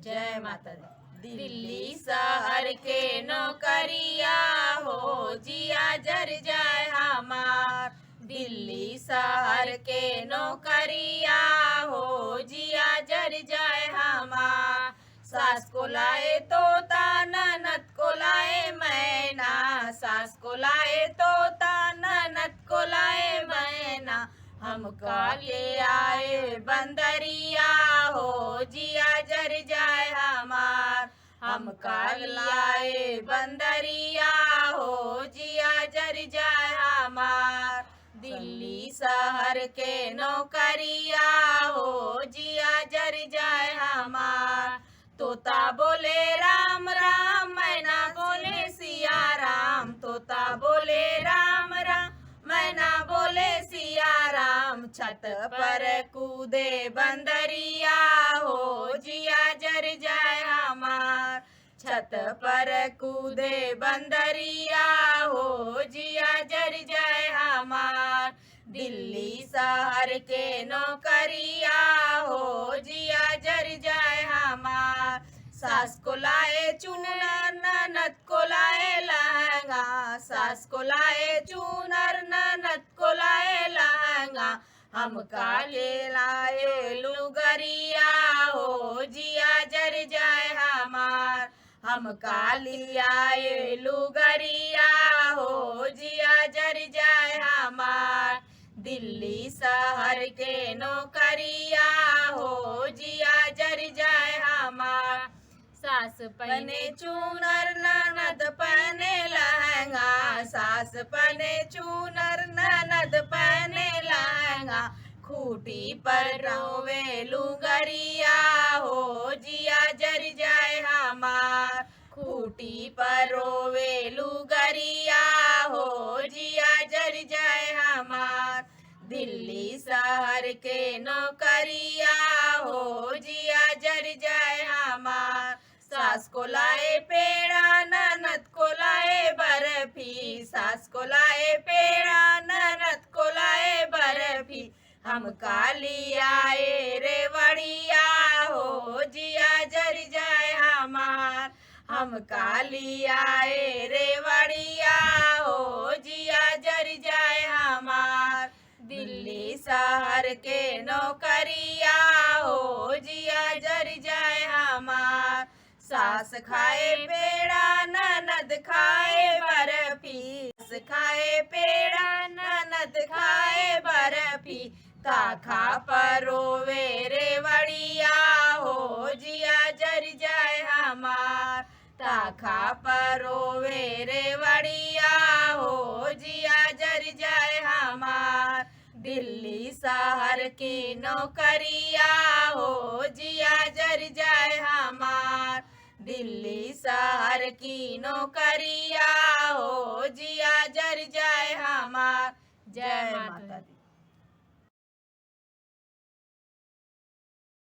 जय माता दी। दिल्ली शहर के नौकरिया हो जिया जर जाए हमार। दिल्ली शहर के नौकरिया हो जिया जर जाए हमार। सास को लाए तोता ननद को लाए मैना, सास को लाए तोता ननद को लाए मैना। हम काले आए बंदरिया हो जिया जर जाए हमार। हम काले आए बंदरिया हो जिया जर जाए हमार। दिल्ली शहर के नौकरिया हो जिया जर जाए हमार। तोता बोले राम राम मैना बोले सिया राम, तोता बोले राम राम मैना बोले सिया राम। छत पर कूदे बंदरिया हो जिया जर जाए हमार। छत पर कूदे बंदरिया हो जिया जर जाए हमार। दिल्ली शहर के नौकरिया हो जिया जर जाए हमार। सास को लाए चुनर ननद को लाए लहंगा, सास को लाए चुनर ननद को लाए लहंगा। हम काले लाए लुगरिया हो जिया जर जाए हमार। हम काली आए लुगरिया हो जिया जर जाए हमार। दिल्ली शहर के नौकरिया हो जिया जर जाए हमार। सास पहने चूनर ननद पहने लहंगा, सास पहने चूनर ननद पहने लहंगा। खूटी पर रोवे लुगरिया हो जिया जर जाए हमार। खूटी पर रोवे लुगरिया हो जिया जर जाए हमार। दिल्ली शहर के नौकरिया हो जिया जर जाए हमार। सास को लाए पेड़ा ननद को लाए बर्फी, सास को लाए पेड़ा ननद को लाए बर्फी। हम काली आए रेवड़िया हो जिया जर जाए हमार। हम काली आए रेवड़िया हो जिया जर जाए हमार। दिल्ली शहर के नौकरिया हो जिया जर जाए हमार। सास खाए पेड़ा ननद खाए बर्फी, सास खाए पेड़ा ननद खाए बर्फी। ताखा परोवे रेवड़िया हो जिया जर जाए हमार। ताखा परोवे रेवड़िया हो जिया जर जाए हमार। दिल्ली शहर की नौकरिया हो जिया जर जाए हमार। दिल्ली शहर की नौकरिया हो जिया जर जाए हमार। जय माता दी।